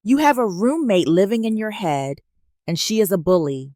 You have a roommate living in your head, and she is a bully.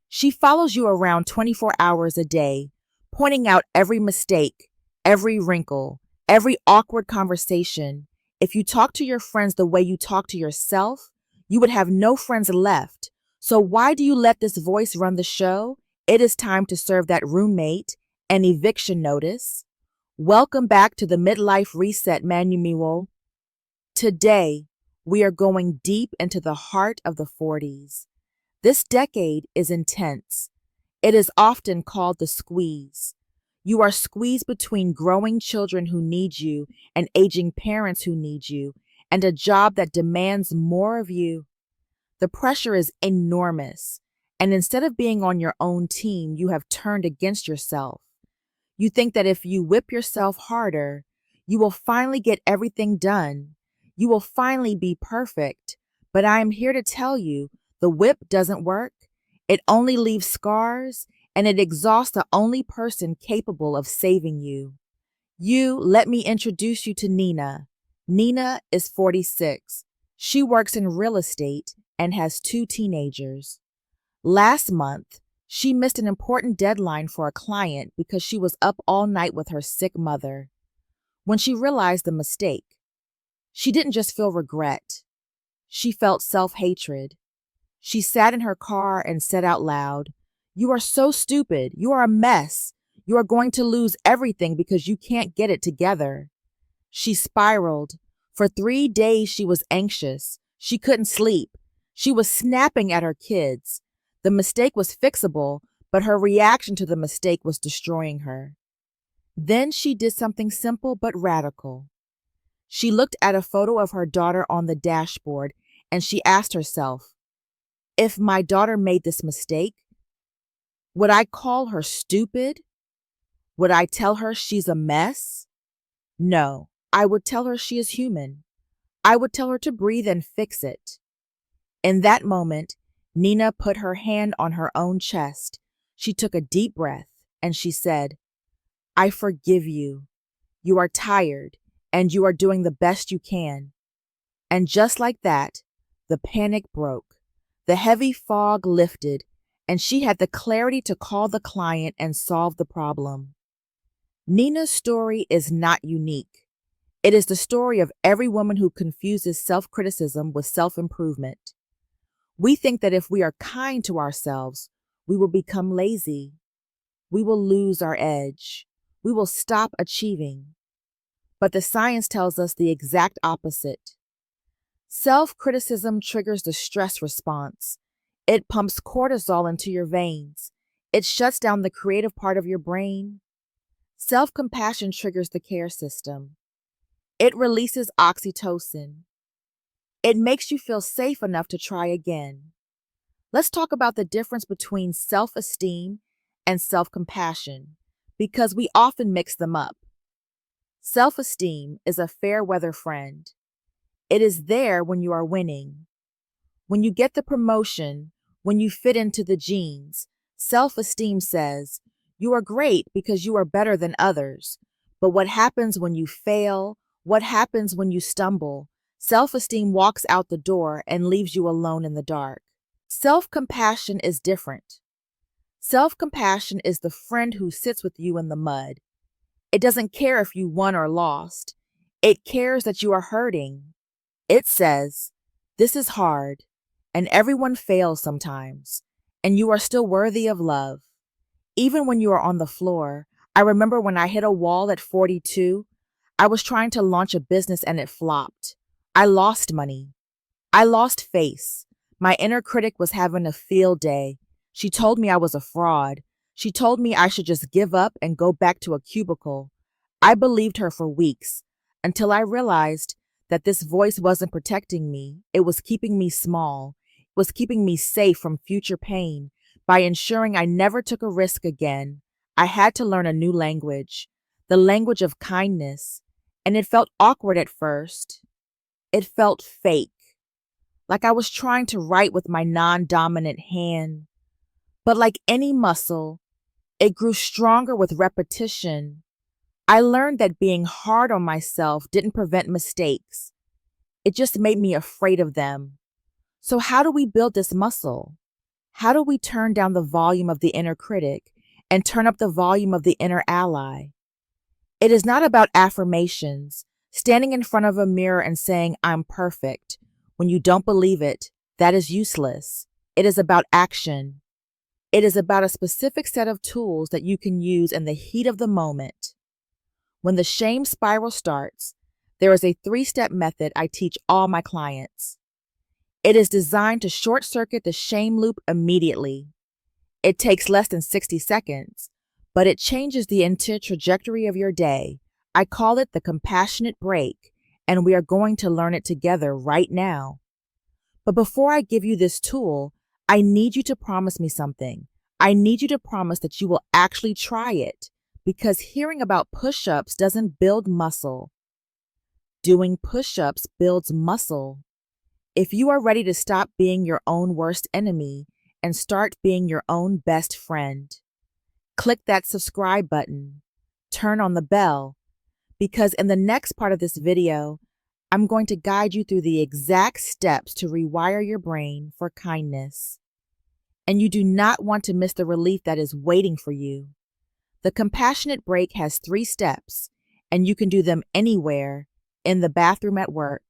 She follows you around 24 hours a day, pointing out every mistake, every wrinkle, every awkward conversation. If you talk to your friends the way you talk to yourself, you would have no friends left. So why do you let this voice run the show? It is time to serve that roommate an eviction notice. Welcome back to the Midlife Reset Manual. Today, we are going deep into the heart of the 40s. This decade is intense. It is often called the squeeze. You are squeezed between growing children who need you and aging parents who need you, and a job that demands more of you. The pressure is enormous, and instead of being on your own team, you have turned against yourself. You think that if you whip yourself harder, you will finally get everything done. You will finally be perfect. But I am here to tell you, the whip doesn't work. It only leaves scars, and it exhausts the only person capable of saving you. Let me introduce you to Nina. Nina is 46. She works in real estate and has 2 teenagers. Last month, she missed an important deadline for a client because she was up all night with her sick mother. When she realized the mistake, she didn't just feel regret. She felt self-hatred. She sat in her car and said out loud, "You are so stupid. You are a mess. You are going to lose everything because you can't get it together." She spiraled. For 3 days, she was anxious. She couldn't sleep. She was snapping at her kids. The mistake was fixable, but her reaction to the mistake was destroying her. Then she did something simple but radical. She looked at a photo of her daughter on the dashboard and she asked herself, if my daughter made this mistake, would I call her stupid? Would I tell her she's a mess? No, I would tell her she is human. I would tell her to breathe and fix it. In that moment, Nina put her hand on her own chest. She took a deep breath and she said, "I forgive you. You are tired and you are doing the best you can." And just like that, the panic broke. The heavy fog lifted, and she had the clarity to call the client and solve the problem. Nina's story is not unique. It is the story of every woman who confuses self-criticism with self-improvement. We think that if we are kind to ourselves, we will become lazy. We will lose our edge. We will stop achieving. But the science tells us the exact opposite. Self-criticism triggers the stress response. It pumps cortisol into your veins. It shuts down the creative part of your brain. Self-compassion triggers the care system. It releases oxytocin. It makes you feel safe enough to try again. Let's talk about the difference between self-esteem and self-compassion, because we often mix them up. Self-esteem is a fair-weather friend. It is there when you are winning. When you get the promotion, when you fit into the genes, self-esteem says, "You are great because you are better than others." But what happens when you fail? What happens when you stumble? Self-esteem walks out the door and leaves you alone in the dark. Self-compassion is different. Self-compassion is the friend who sits with you in the mud. It doesn't care if you won or lost. It cares that you are hurting. It says, "This is hard, and everyone fails sometimes, and you are still worthy of love." Even when you are on the floor, I remember when I hit a wall at 42, I was trying to launch a business and it flopped. I lost money. I lost face. My inner critic was having a field day. She told me I was a fraud. She told me I should just give up and go back to a cubicle. I believed her for weeks, until I realized that this voice wasn't protecting me. It was keeping me small. It was keeping me safe from future pain by ensuring I never took a risk again. I had to learn a new language, the language of kindness, and it felt awkward at first. It felt fake, like I was trying to write with my non-dominant hand. But like any muscle, it grew stronger with repetition. I learned that being hard on myself didn't prevent mistakes. It just made me afraid of them. So how do we build this muscle? How do we turn down the volume of the inner critic and turn up the volume of the inner ally? It is not about affirmations, standing in front of a mirror and saying, I'm perfect. When you don't believe it, that is useless. It is about action. It is about a specific set of tools that you can use in the heat of the moment. When the shame spiral starts, there is a 3-step method I teach all my clients. It is designed to short-circuit the shame loop immediately. It takes less than 60 seconds, but it changes the entire trajectory of your day. I call it the compassionate break, and we are going to learn it together right now. But before I give you this tool, I need you to promise me something. I need you to promise that you will actually try it, because hearing about push-ups doesn't build muscle. Doing push-ups builds muscle. If you are ready to stop being your own worst enemy and start being your own best friend, click that subscribe button, turn on the bell, because in the next part of this video, I'm going to guide you through the exact steps to rewire your brain for kindness. And you do not want to miss the relief that is waiting for you. The compassionate break has 3 steps, and you can do them anywhere, in the bathroom at work,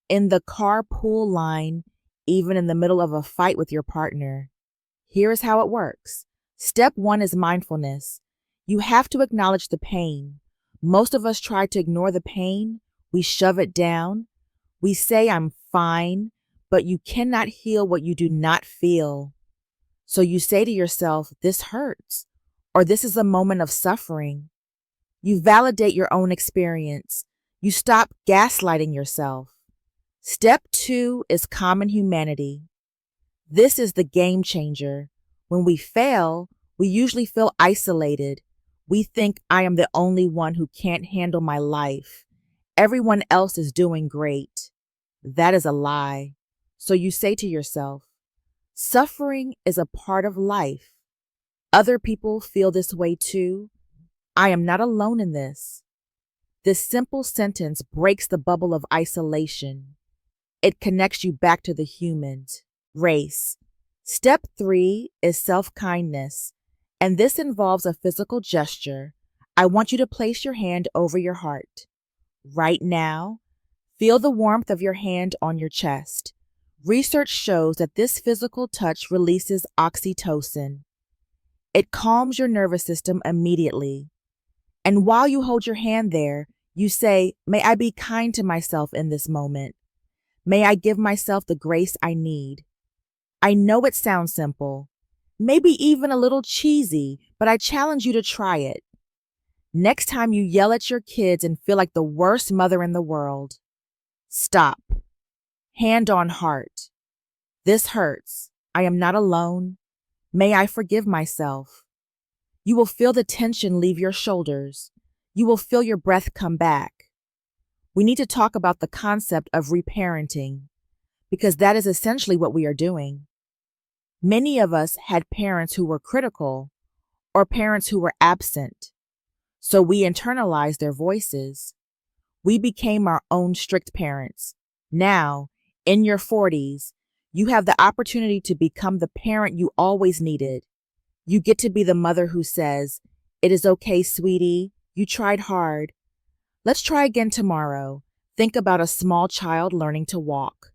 in the carpool line, even in the middle of a fight with your partner. Here is how it works. Step 1 is mindfulness. You have to acknowledge the pain. Most of us try to ignore the pain. We shove it down. We say, I'm fine, but you cannot heal what you do not feel. So you say to yourself, this hurts, or this is a moment of suffering. You validate your own experience. You stop gaslighting yourself. Step 2 is common humanity. This is the game changer. When we fail, we usually feel isolated. We think I am the only one who can't handle my life. Everyone else is doing great. That is a lie. So you say to yourself, suffering is a part of life. Other people feel this way too. I am not alone in this. This simple sentence breaks the bubble of isolation. It connects you back to the humans, race. Step 3 is self-kindness, and this involves a physical gesture. I want you to place your hand over your heart. Right now, feel the warmth of your hand on your chest. Research shows that this physical touch releases oxytocin. It calms your nervous system immediately. And while you hold your hand there, you say, may I be kind to myself in this moment. May I give myself the grace I need. I know it sounds simple, maybe even a little cheesy, but I challenge you to try it. Next time you yell at your kids and feel like the worst mother in the world, stop. Hand on heart. This hurts. I am not alone. May I forgive myself. You will feel the tension leave your shoulders. You will feel your breath come back. We need to talk about the concept of reparenting, because that is essentially what we are doing. Many of us had parents who were critical or parents who were absent, so we internalized their voices. We became our own strict parents. Now, in your 40s, you have the opportunity to become the parent you always needed. You get to be the mother who says, it is okay, sweetie, you tried hard. Let's try again tomorrow. Think about a small child learning to walk.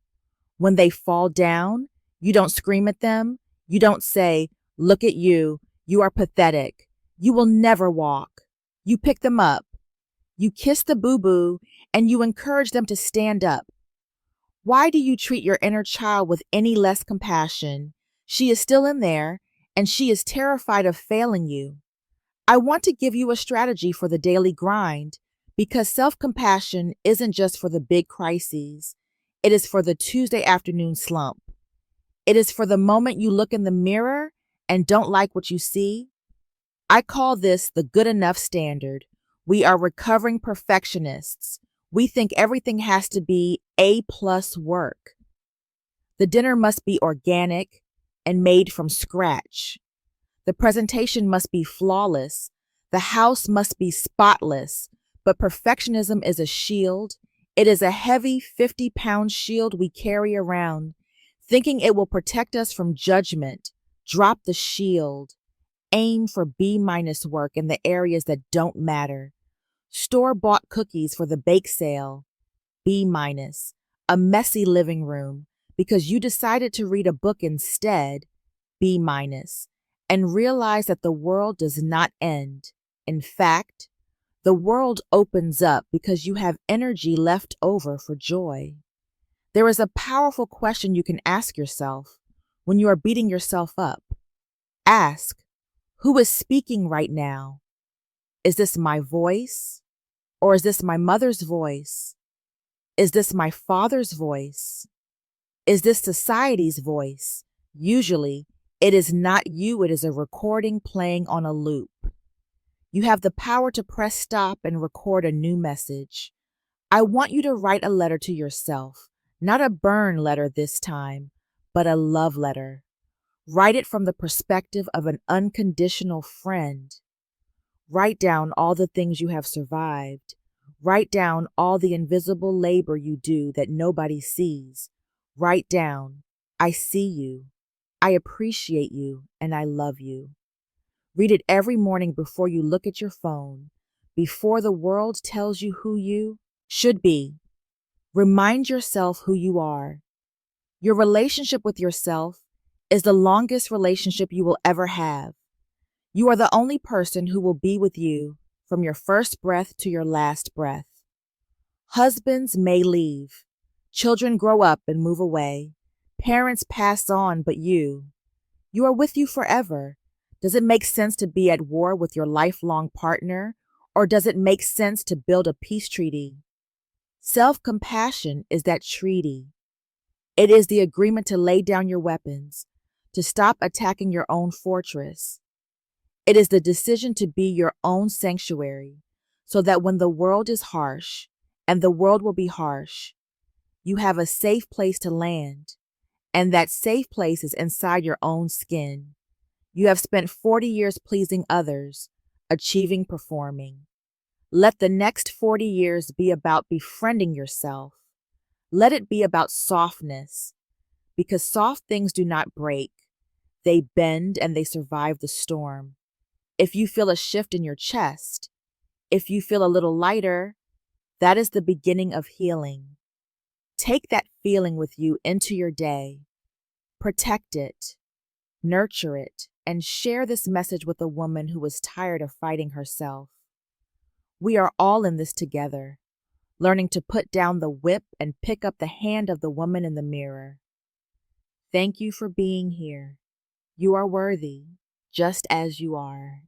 When they fall down, you don't scream at them. You don't say, look at you, you are pathetic. You will never walk. You pick them up. You kiss the boo-boo and you encourage them to stand up. Why do you treat your inner child with any less compassion? She is still in there and she is terrified of failing you. I want to give you a strategy for the daily grind, because self-compassion isn't just for the big crises. It is for the Tuesday afternoon slump. It is for the moment you look in the mirror and don't like what you see. I call this the good enough standard. We are recovering perfectionists. We think everything has to be A+ work. The dinner must be organic and made from scratch. The presentation must be flawless. The house must be spotless. But perfectionism is a shield. It is a heavy 50-pound shield we carry around, thinking it will protect us from judgment. Drop the shield. Aim for B- work in the areas that don't matter. Store-bought cookies for the bake sale. B-. A messy living room because you decided to read a book instead. B-. And realize that the world does not end. In fact, the world opens up because you have energy left over for joy. There is a powerful question you can ask yourself when you are beating yourself up. Ask, who is speaking right now? Is this my voice? Or is this my mother's voice? Is this my father's voice? Is this society's voice? Usually, it is not you, it is a recording playing on a loop. You have the power to press stop and record a new message. I want you to write a letter to yourself, not a burn letter this time, but a love letter. Write it from the perspective of an unconditional friend. Write down all the things you have survived. Write down all the invisible labor you do that nobody sees. Write down, I see you, I appreciate you, and I love you. Read it every morning before you look at your phone, before the world tells you who you should be. Remind yourself who you are. Your relationship with yourself is the longest relationship you will ever have. You are the only person who will be with you from your first breath to your last breath. Husbands may leave. Children grow up and move away. Parents pass on, but you are with you forever. Does it make sense to be at war with your lifelong partner, or does it make sense to build a peace treaty? Self-compassion is that treaty. It is the agreement to lay down your weapons, to stop attacking your own fortress. It is the decision to be your own sanctuary, so that when the world is harsh, and the world will be harsh, you have a safe place to land, and that safe place is inside your own skin. You have spent 40 years pleasing others, achieving, performing. Let the next 40 years be about befriending yourself. Let it be about softness, because soft things do not break. They bend and they survive the storm. If you feel a shift in your chest, if you feel a little lighter, that is the beginning of healing. Take that feeling with you into your day. Protect it, nurture it, and share this message with a woman who is tired of fighting herself. We are all in this together, learning to put down the whip and pick up the hand of the woman in the mirror. Thank you for being here. You are worthy, just as you are.